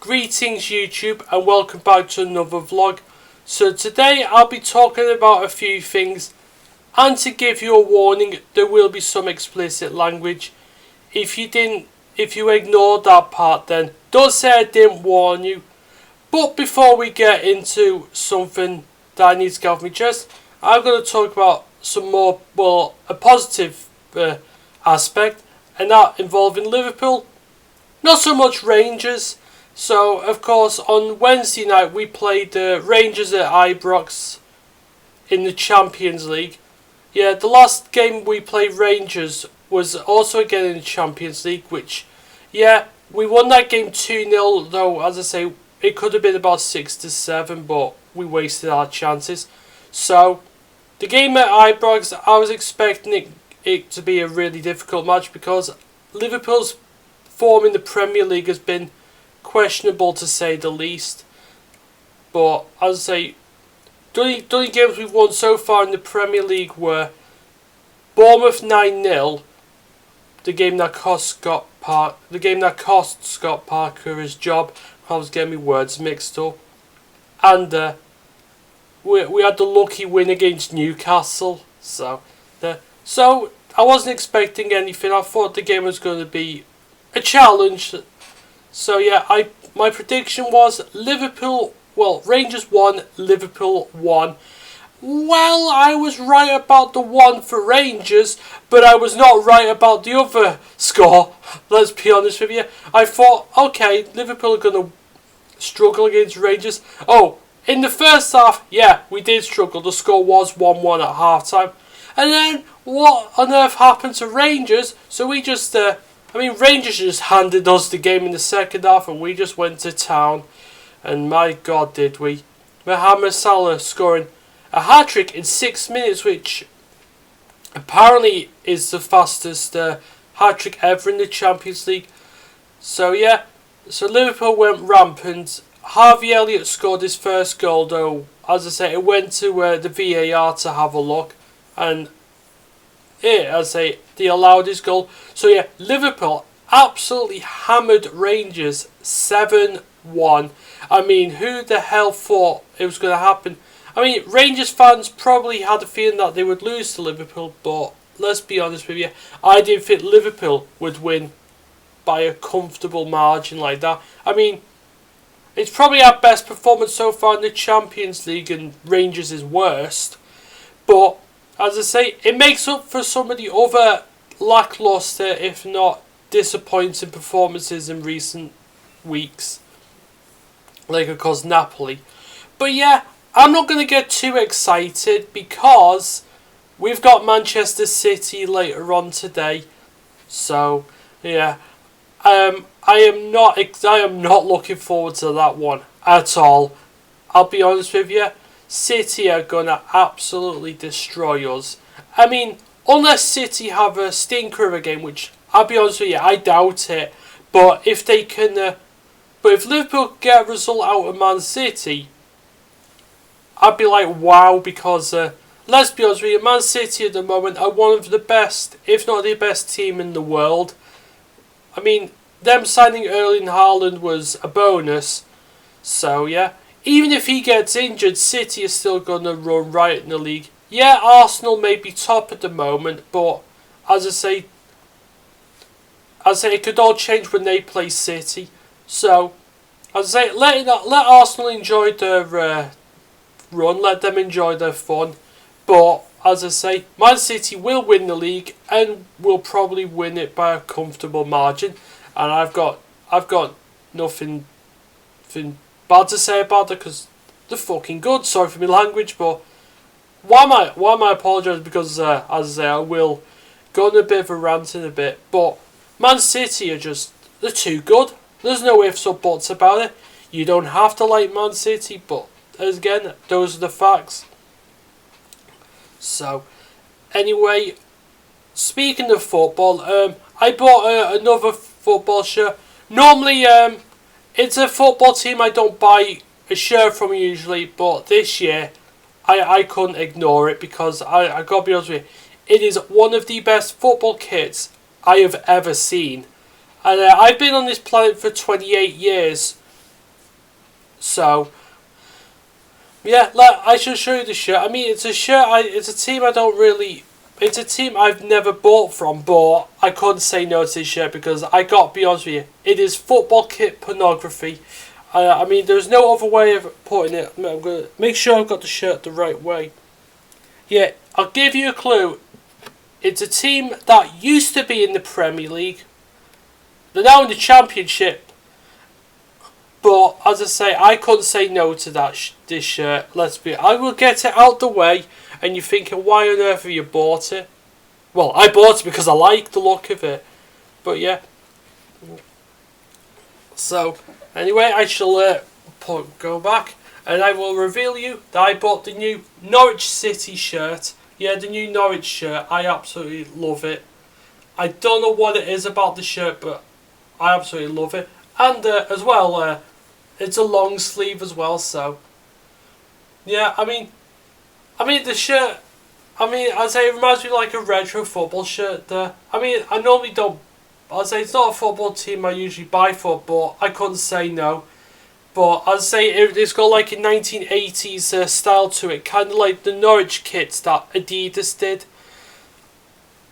Greetings YouTube and welcome back to another vlog. So today I'll be talking about a few things, and to give you a warning, there will be some explicit language. If you ignored that part, then don't say I didn't warn you. But before we get into something that I need to get off my chest, I'm going to talk about some more, a positive aspect, and that involving Liverpool. Not so much Rangers. So, of course, on Wednesday night we played Rangers at Ibrox in the Champions League. Yeah, the last game we played Rangers was also again in the Champions League, which, yeah, we won that game 2-0, though, as I say, it could have been about 6-7, but we wasted our chances. So, the game at Ibrox, I was expecting it to be a really difficult match because Liverpool's form in the Premier League has been questionable to say the least. But as I say, the only games we've won so far in the Premier League were Bournemouth 9-0, the game that cost Scott Parker his job. I was getting my words mixed up, and we had the lucky win against Newcastle. So I wasn't expecting anything. I thought the game was going to be a challenge. So yeah, my prediction was Rangers 1, Liverpool 1. Well, I was right about the 1 for Rangers, but I was not right about the other score. Let's be honest with you. I thought, okay, Liverpool are going to struggle against Rangers. Oh, in the first half, yeah, we did struggle. The score was 1-1 at half-time. And then, what on earth happened to Rangers? So we just... Rangers just handed us the game in the second half and we just went to town. And my God, did we. Mohamed Salah scoring a hat-trick in 6 minutes, which apparently is the fastest hat-trick ever in the Champions League. So yeah, so Liverpool went rampant. Harvey Elliott scored his first goal, though, as I say, it went to the VAR to have a look. And they allowed his goal. So yeah, Liverpool absolutely hammered Rangers 7-1. I mean, who the hell thought it was going to happen? I mean, Rangers fans probably had a feeling that they would lose to Liverpool, but let's be honest with you, I didn't think Liverpool would win by a comfortable margin like that. I mean, it's probably our best performance so far in the Champions League, and Rangers is worst, but as I say, it makes up for some of the other lackluster, if not disappointing performances in recent weeks. Like, of course, Napoli. But yeah, I'm not going to get too excited because we've got Manchester City later on today. So, yeah, I am not looking forward to that one at all. I'll be honest with you. City are going to absolutely destroy us. I mean, unless City have a stinker of a game, which I'll be honest with you, I doubt it. But if they can, if Liverpool get a result out of Man City, I'd be like, wow, because let's be honest with you, Man City at the moment are one of the best, if not the best team in the world. I mean, them signing Erling Haaland was a bonus. So yeah. Even if he gets injured, City is still going to run right in the league. Yeah, Arsenal may be top at the moment, but as I say, it could all change when they play City. So, as I say, let Arsenal enjoy their run, let them enjoy their fun. But as I say, Man City will win the league and will probably win it by a comfortable margin. And I've got nothing bad to say about it because they're fucking good. Sorry for my language, but why am I apologising? Because as I say, I will go on a bit of a rant in a bit. But Man City they're too good. There's no ifs or buts about it. You don't have to like Man City, but again, those are the facts. So anyway, speaking of football, I bought another football shirt. Normally, it's a football team I don't buy a shirt from usually, but this year I couldn't ignore it because I gotta be honest with you, it is one of the best football kits I have ever seen. And I've been on this planet for 28 years, So yeah, I should show you the shirt. I mean, it's a shirt. It's a team I don't really. It's a team I've never bought from, but I couldn't say no to this shirt because I got to be honest with you, it is football kit pornography. I mean, there's no other way of putting it. I'm going to make sure I've got the shirt the right way. Yeah, I'll give you a clue. It's a team that used to be in the Premier League. They're now in the Championship. But, as I say, I couldn't say no to this shirt. I will get it out the way. And you're thinking, why on earth have you bought it? Well, I bought it because I like the look of it. But, yeah. So, anyway, I shall go back. And I will reveal you that I bought the new Norwich City shirt. Yeah, the new Norwich shirt. I absolutely love it. I don't know what it is about the shirt, but I absolutely love it. And, as well, it's a long sleeve as well, so yeah, I mean the shirt, I'd say it reminds me of like a retro football shirt there. I mean, I normally don't, I'd say it's not a football team I usually buy for, but I couldn't say no. But I'd say it's got like a 1980s style to it, kind of like the Norwich kits that Adidas did.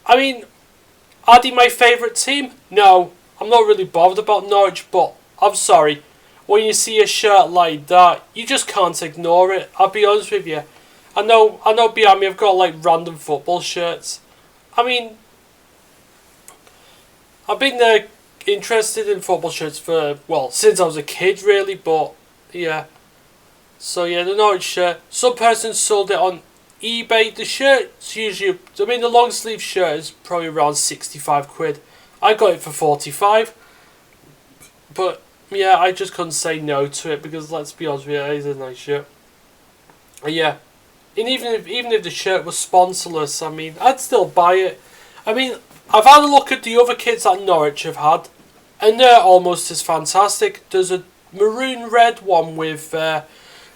I mean, are they my favourite team? No, I'm not really bothered about Norwich, but I'm sorry. When you see a shirt like that, you just can't ignore it. I'll be honest with you. I know behind me I've got like random football shirts. I mean, I've been interested in football shirts for, well, since I was a kid really, but yeah. So yeah, the Norwich shirt. Some person sold it on eBay. The shirt's usually, the long sleeve shirt is probably around 65 quid. I got it for 45. But yeah, I just couldn't say no to it because let's be honest with you, it is a nice shirt. Yeah, and even if the shirt was sponsorless, I mean, I'd still buy it. I mean, I've had a look at the other kits that Norwich have had, and they're almost as fantastic. There's a maroon red one with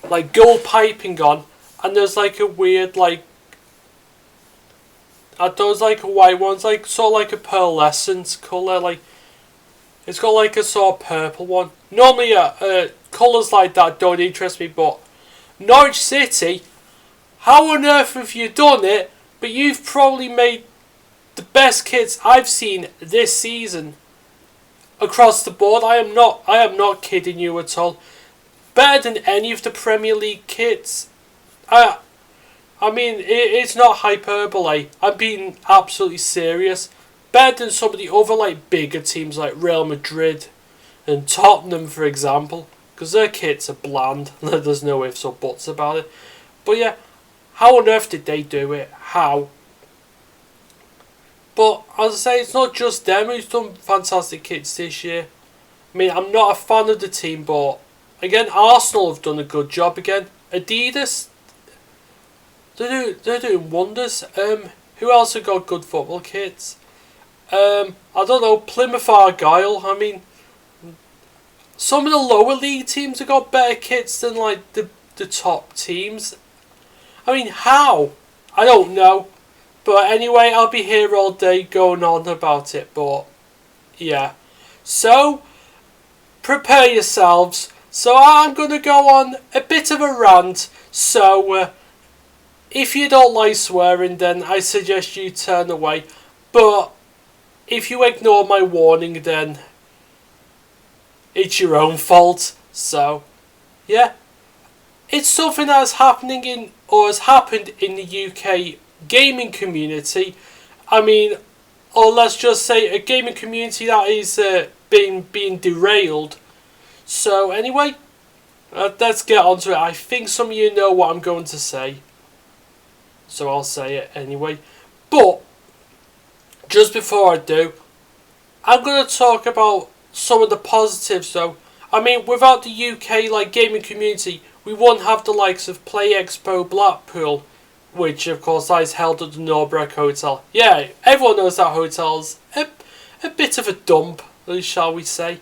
like gold piping on, and there's like a weird like. There's like a white one, it's like sort of like a pearlescent colour, like. It's got like a sort of purple one. Normally, colours like that don't interest me, but Norwich City, how on earth have you done it? But you've probably made the best kits I've seen this season across the board. I am not kidding you at all. Better than any of the Premier League kits. I mean, it's not hyperbole. I'm being absolutely serious. Better than some of the other like bigger teams like Real Madrid and Tottenham, for example, because their kits are bland. There's no ifs or buts about it. But yeah, how on earth did they do it? How? But as I say, it's not just them who's done fantastic kits this year. I mean, I'm not a fan of the team, but again, Arsenal have done a good job again. Adidas, they're doing wonders. Who else have got good football kits? I don't know, Plymouth Argyle. I mean, some of the lower league teams have got better kits than like the top teams. I mean, how? I don't know. But anyway, I'll be here all day going on about it. But yeah. So, prepare yourselves. So I'm going to go on a bit of a rant. So, if you don't like swearing, then I suggest you turn away. But if you ignore my warning, then it's your own fault. So, yeah. It's something that's happening has happened in the UK gaming community. I mean, or let's just say a gaming community that is being derailed. So anyway, let's get on to it. I think some of you know what I'm going to say, so I'll say it anyway. But just before I do, I'm going to talk about some of the positives though. I mean, without the UK like gaming community, we wouldn't have the likes of Play Expo Blackpool, which of course is held at the Norbreck Hotel. Yeah, everyone knows that hotel's a bit of a dump, shall we say.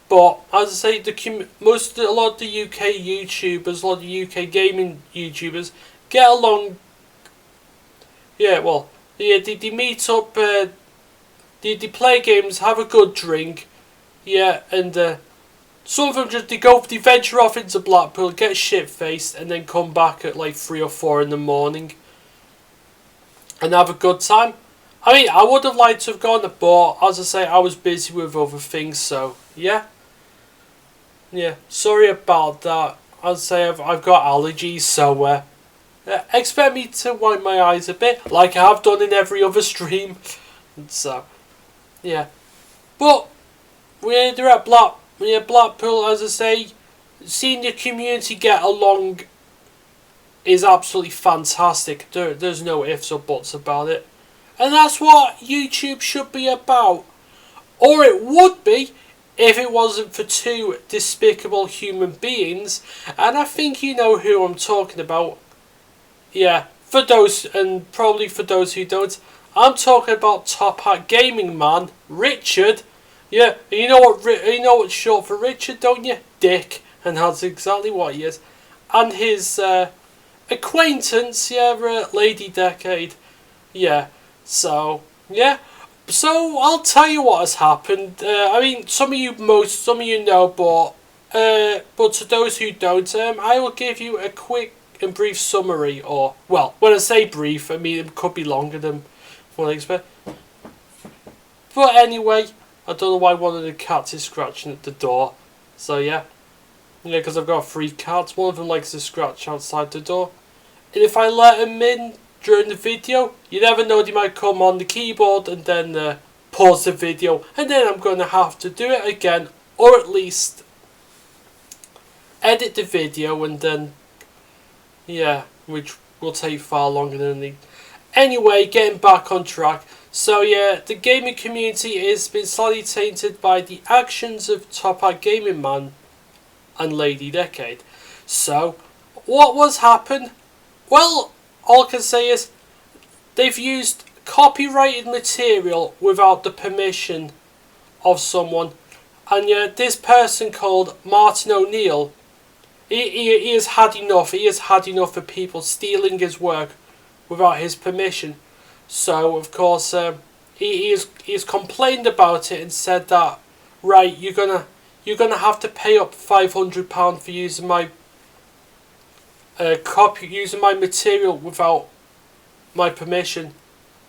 But as I say, a lot of the UK YouTubers, a lot of the UK gaming YouTubers get along. Yeah, well, yeah, they meet up, they play games, have a good drink, yeah, and Some of them they venture off into Blackpool, get shit faced, and then come back at like 3 or 4 in the morning and have a good time. I mean, I would have liked to have gone, but as I say, I was busy with other things, so yeah. Yeah, sorry about that. As I say, I've got allergies, so expect me to wipe my eyes a bit, like I have done in every other stream. So, yeah. But they're at Blackpool, as I say, seeing the community get along is absolutely fantastic. There's no ifs or buts about it. And that's what YouTube should be about. Or it would be if it wasn't for two despicable human beings. And I think you know who I'm talking about. Yeah, for those, and probably for those who don't, I'm talking about Top Hat Gaming Man, Richard. Yeah, you know what's short for Richard, don't you? Dick. And that's exactly what he is. And his acquaintance, yeah, Lady Decade. Yeah. So, yeah. So, I'll tell you what has happened. I mean, some of you know, but to those who don't, I will give you a quick and brief summary, or, well, when I say brief, I mean it could be longer than what I expect. But anyway, I don't know why one of the cats is scratching at the door. So, yeah. Yeah, because I've got 3 cats. One of them likes to scratch outside the door. And if I let him in during the video, you never know, they might come on the keyboard and then pause the video, and then I'm going to have to do it again, or at least edit the video, and then yeah, which will take far longer than the... Anyway, getting back on track. So yeah, the gaming community has been slightly tainted by the actions of Top Hat Gaming Man and Lady Decade. So what was happened? Well, all I can say is they've used copyrighted material without the permission of someone, and yeah, this person called Martin O'Neill, he has had enough. He has had enough of people stealing his work without his permission. So of course he has complained about it and said that, right, you're gonna have to pay up £500 for using my using my material without my permission.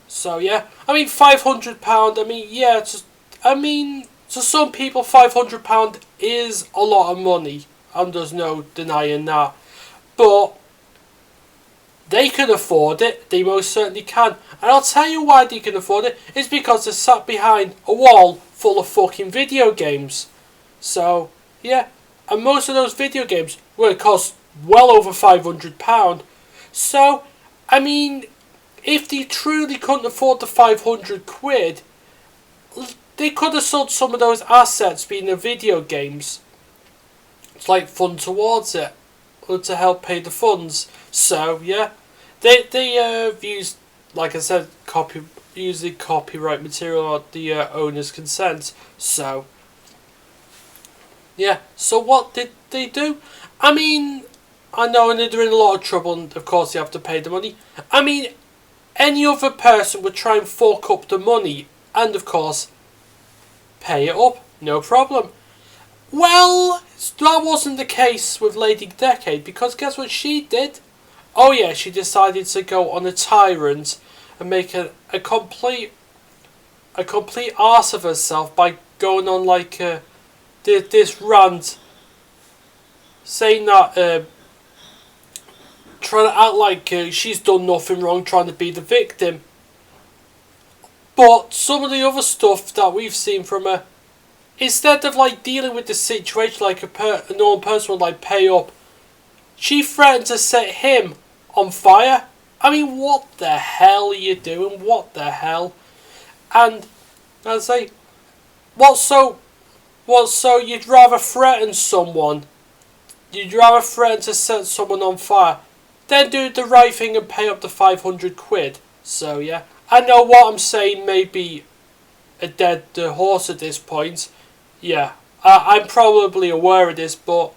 So yeah, I mean £500. I mean, yeah, to some people £500 is a lot of money, and there's no denying that. But they can afford it. They most certainly can. And I'll tell you why they can afford it. It's because they're sat behind a wall full of fucking video games. So yeah, and most of those video games will cost well over £500. So, I mean, if they truly couldn't afford the £500, they could have sold some of those assets, being the video games. It's like fun towards it, or to help pay the funds. So yeah, they used, like I said, using copyright material at the owner's consent. So yeah, so what did they do? I mean, I know, and they're in a lot of trouble, and of course they have to pay the money. I mean, any other person would try and fork up the money, and of course pay it up, no problem. Well, that wasn't the case with Lady Decade, because guess what she did? Oh yeah, she decided to go on a tyrant and make a complete arse of herself by going on like this rant, saying that trying to act like she's done nothing wrong, trying to be the victim. But some of the other stuff that we've seen from her, instead of like dealing with the situation like a normal person would, like pay up, she threatened to set him on fire. I mean, what the hell are you doing? What the hell? And I say, what so you'd rather threaten someone? You'd rather threaten to set someone on fire than do the right thing and pay up the £500. So yeah, I know what I'm saying may be a dead horse at this point. Yeah, I'm probably aware of this, but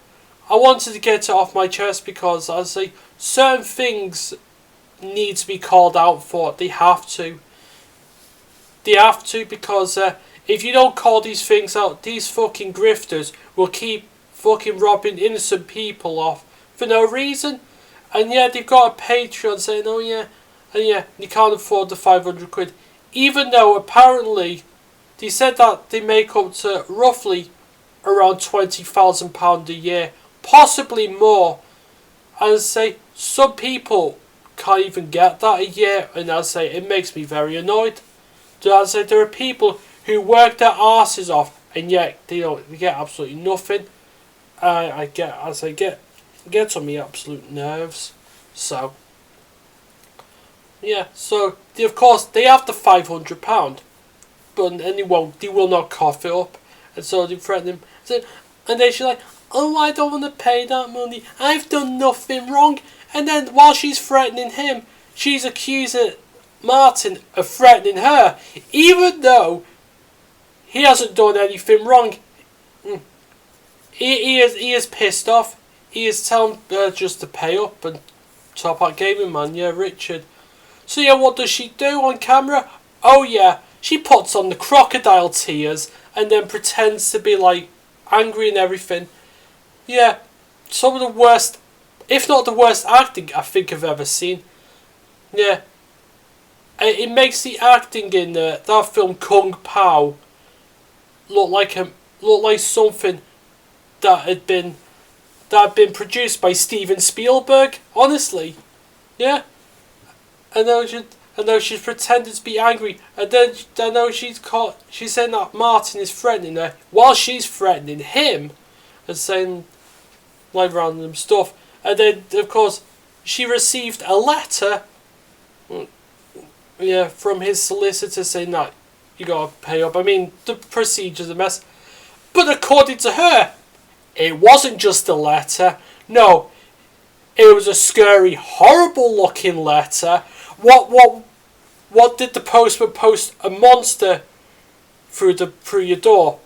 I wanted to get it off my chest because, as I say, certain things need to be called out for. They have to. They have to, because if you don't call these things out, these fucking grifters will keep fucking robbing innocent people off for no reason. And yeah, they've got a Patreon saying, oh yeah, and yeah, you can't afford the 500 quid. Even though apparently they said that they make up to roughly around £20,000 a year, possibly more. And I say, some people can't even get that a year, and I say, it makes me very annoyed. So I say, there are people who work their asses off, and yet they get absolutely nothing. Gets on me absolute nerves. So yeah, so of course they have the £500, but and they will not cough it up, and so they threaten him. And then she's like, oh, I don't want to pay that money. I've done nothing wrong. And then while she's threatening him, she's accusing Martin of threatening her, even though he hasn't done anything wrong. He is pissed off. He is telling her just to pay up and top out gaming man. Yeah, Richard. So yeah, what does she do on camera? Oh yeah, she puts on the crocodile tears and then pretends to be like angry and everything. Yeah, some of the worst, if not the worst acting I think I've ever seen. Yeah, it makes the acting in that film Kung Pao look like something that had been produced by Steven Spielberg. Honestly, yeah. I know she's pretending to be angry, and then I know she's saying that Martin is threatening her while she's threatening him, and saying like random stuff. And then of course she received a letter, yeah, from his solicitor saying that you gotta pay up. I mean, the procedure's a mess, but according to her, it wasn't just a letter. No, it was a scary, horrible looking letter. What did the postman post? A monster through your door?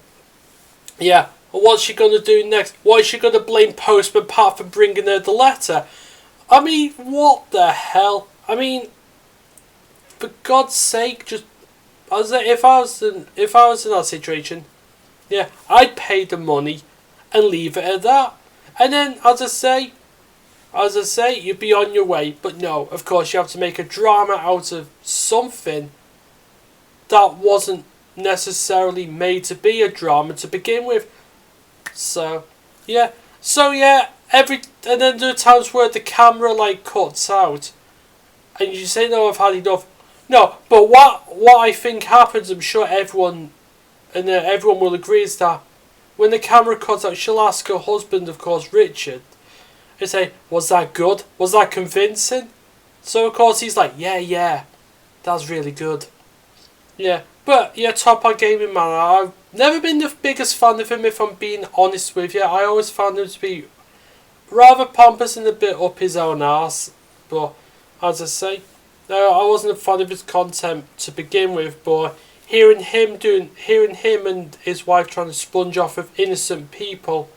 Yeah. What's she gonna do next? Why is she gonna blame Postman Pat for bringing her the letter? I mean, what the hell? I mean, for God's sake, just if I was in that situation, yeah, I'd pay the money and leave it at that. And then, as I say, you'd be on your way. But no, of course, you have to make a drama out of something that wasn't necessarily made to be a drama to begin with. So yeah, and then there are times where the camera like cuts out, and you say, no, I've had enough. No, but what I think happens, I'm sure everyone will agree, is that when the camera cuts out, she'll ask her husband, of course, Richard, and say, was that good? Was that convincing? So of course he's like, yeah, that's really good. Yeah, but yeah, Top Hat Gaming Man, I've never been the biggest fan of him, if I'm being honest with you. I always found him to be rather pompous and a bit up his own arse. But as I say, I wasn't a fan of his content to begin with, but hearing him and his wife trying to sponge off of innocent people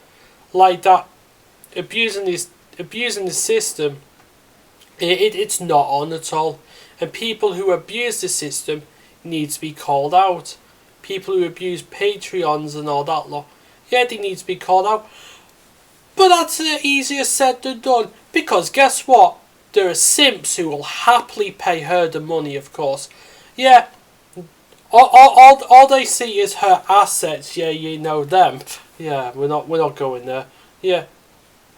like that, abusing the system, it's not on at all. And people who abuse the system need to be called out. People who abuse Patreons and all that lot, yeah, they need to be called out. But that's easier said than done, because guess what? There are simps who will happily pay her the money, of course. Yeah, all they see is her assets. Yeah, you know them. Yeah, we're not going there. Yeah,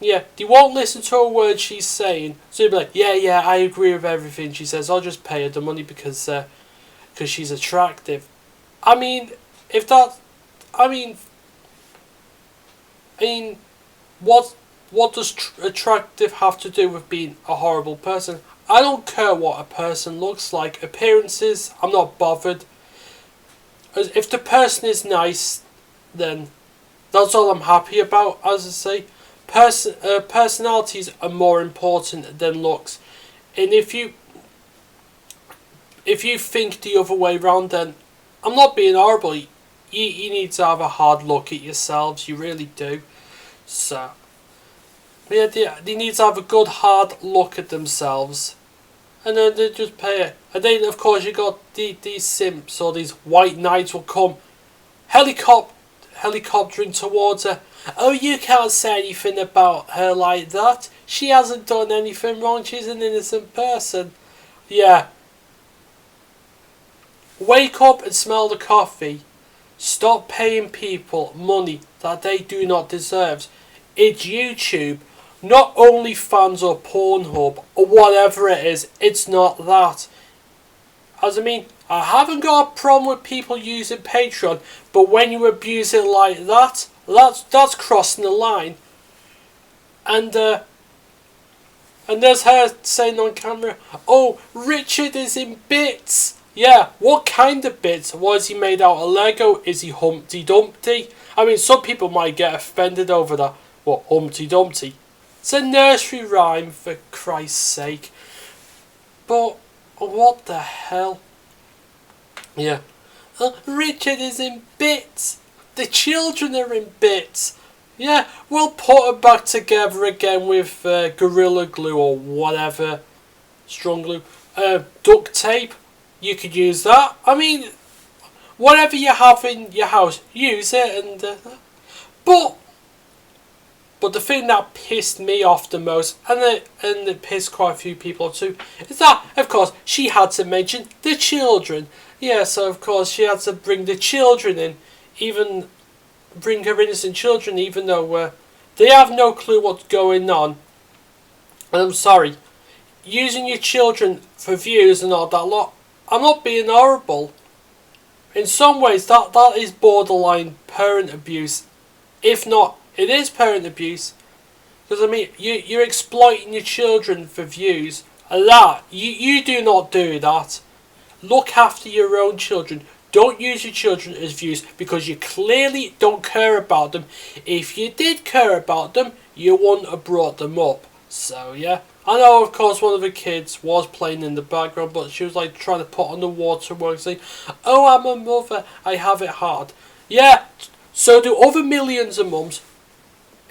they won't listen to a word she's saying. So you'll be like, yeah, I agree with everything she says. I'll just pay her the money because she's attractive. I mean, what does attractive have to do with being a horrible person? I don't care what a person looks like. Appearances, I'm not bothered. If the person is nice, then that's all I'm happy about. As I say, personalities are more important than looks. And if you think the other way round, then I'm not being horrible. You need to have a hard look at yourselves. You really do. So yeah, they need to have a good hard look at themselves, and then they just pay it. And then of course you got these simps or these white knights will come helicoptering towards her. Oh, you can't say anything about her like that. She hasn't done anything wrong. She's an innocent person. Yeah. Wake up and smell the coffee. Stop paying people money that they do not deserve. It's YouTube, not OnlyFans or Pornhub or whatever it is. It's not that. As I mean, I haven't got a problem with people using Patreon, but when you abuse it like that, that's crossing the line. And there's her saying on camera, "Oh, Richard is in bits." Yeah, what kind of bits? Was he made out of Lego? Is he Humpty Dumpty? I mean, some people might get offended over that. What, Humpty Dumpty? It's a nursery rhyme, for Christ's sake. But, what the hell? Yeah. Richard is in bits. The children are in bits. Yeah, we'll put them back together again with Gorilla Glue or whatever. Strong glue. Duct tape. You could use that. I mean, whatever you have in your house, use it. And but the thing that pissed me off the most, and it pissed quite a few people too, is that, of course, she had to mention the children. Yeah, so of course she had to bring the children in, even bring her innocent children, even though they have no clue what's going on. And I'm sorry, using your children for views and all that lot. I'm not being horrible. In some ways, that is borderline parent abuse. If not, it is parent abuse. Because, I mean, you're exploiting your children for views. And that, you do not do that. Look after your own children. Don't use your children as views because you clearly don't care about them. If you did care about them, you wouldn't have brought them up. So, yeah. I know, of course, one of the kids was playing in the background, but she was like trying to put on the waterwork, saying, "Oh, I'm a mother, I have it hard." Yeah, so do other millions of mums,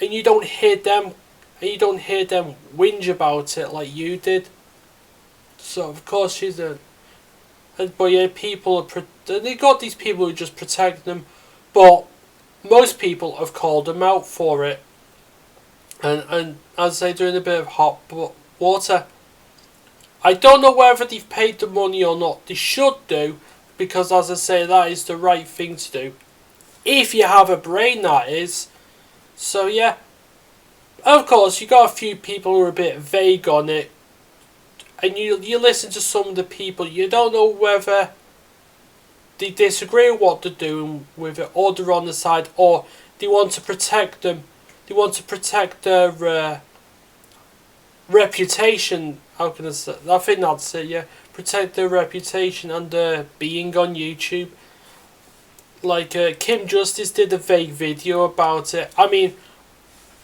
and you don't hear them, whinge about it like you did. So of course she's a, but yeah, people are they got these people who just protect them, but most people have called them out for it, and as they doing a bit of hot water. I don't know whether they've paid the money or not. They should do, because as I say, that is the right thing to do. If you have a brain, that is. So yeah. Of course, you got a few people who are a bit vague on it. And you listen to some of the people, you don't know whether they disagree with what they're doing with it, or they're on the side, or they want to protect them. They want to protect their reputation. How can I say? I think that's it. Yeah, protect their reputation and being on YouTube. Like Kim Justice did a vague video about it. I mean,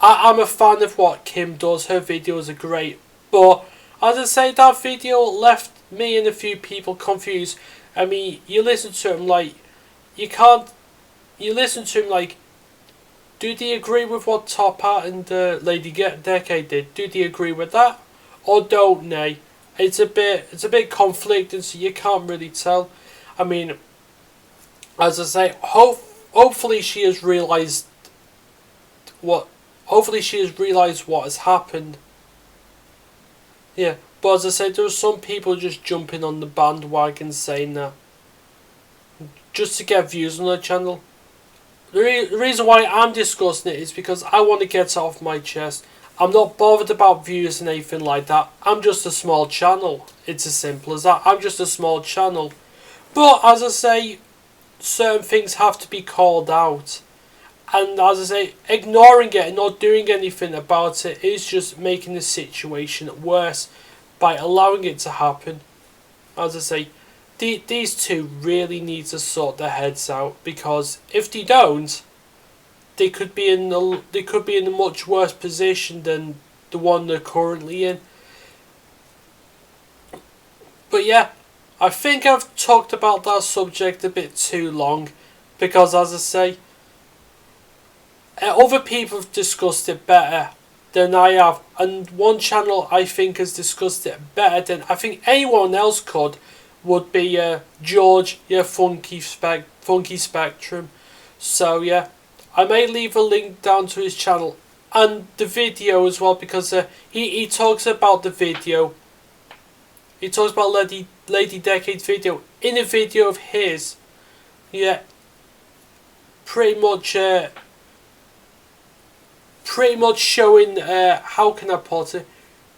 I'm a fan of what Kim does. Her videos are great, but as I say, that video left me and a few people confused. I mean, you listen to him like you can't. You listen to him like. Do they agree with what Top Hat and Lady Decade did? Do they agree with that, or don't they? It's a bit conflicting, so you can't really tell. I mean, as I say, hopefully she has realised what. Hopefully she has realised what has happened. Yeah, but as I say, there are some people just jumping on the bandwagon saying that just to get views on their channel. The reason why I'm discussing it is because I want to get it off my chest. I'm not bothered about views and anything like that. I'm just a small channel. It's as simple as that. I'm just a small channel. But as I say, certain things have to be called out. And as I say, ignoring it and not doing anything about it is just making the situation worse by allowing it to happen. As I say, these two really need to sort their heads out, because if they don't, they could be in a much worse position than the one they're currently in. But yeah, I think I've talked about that subject a bit too long, because as I say, other people have discussed it better than I have, and one channel I think has discussed it better than I think anyone else could would be George, Funky Spectrum. So yeah, I may leave a link down to his channel and the video as well, because he talks about the video. He talks about Lady Decade's video in a video of his. Yeah, pretty much showing how can I put it?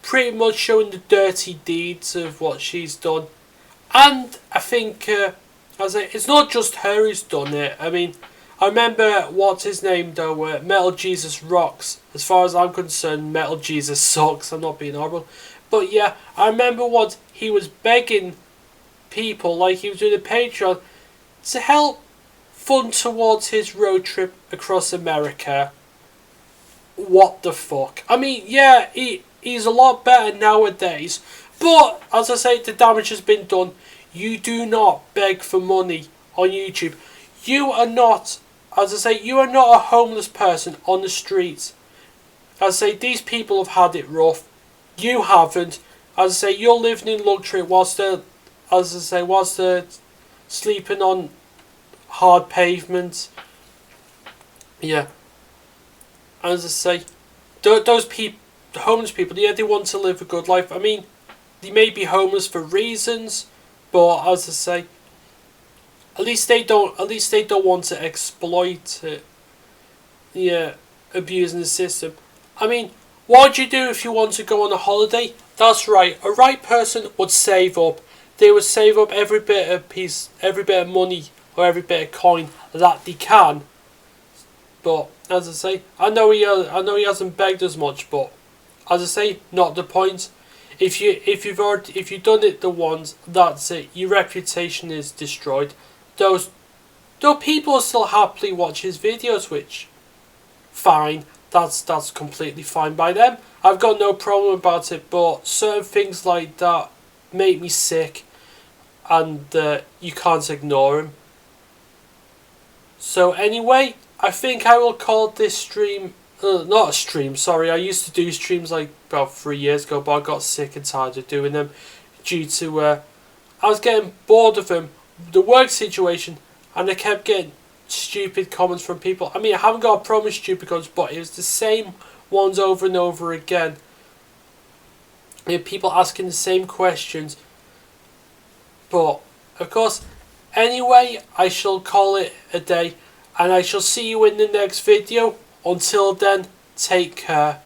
Pretty much showing the dirty deeds of what she's done. And I think it's not just her who's done it. I mean, I remember what's his name though, Metal Jesus rocks. As far as I'm concerned, Metal Jesus sucks. I'm not being horrible. But yeah, I remember what he was begging people, like he was doing a Patreon, to help fund towards his road trip across America. What the fuck? I mean, yeah, he's a lot better nowadays. But, as I say, the damage has been done. You do not beg for money on YouTube. You are not, as I say, you are not a homeless person on the streets. As I say, these people have had it rough. You haven't. As I say, you're living in luxury whilst they're sleeping on hard pavements. Yeah. As I say, those people, homeless people, yeah, they want to live a good life. I mean, they may be homeless for reasons, but as I say, at least they don't want to exploit it. Yeah, abusing the system. I mean, what would you do if you want to go on a holiday? That's right. A right person would save up. They would save up every bit of money or every bit of coin that they can. But as I say, I know he hasn't begged as much, but as I say, not the point. If you've done it the once, that's it. Your reputation is destroyed. Though people still happily watch his videos, which fine. That's completely fine by them. I've got no problem about it, but certain things like that make me sick, and you can't ignore him. So anyway, I think I will call this stream, not a stream, sorry, I used to do streams like about 3 years ago, but I got sick and tired of doing them due to, I was getting bored of them, the work situation, and I kept getting stupid comments from people. I mean, I haven't got a problem with stupid comments, but it was the same ones over and over again. People asking the same questions. But, of course, anyway, I shall call it a day. And I shall see you in the next video. Until then, take care.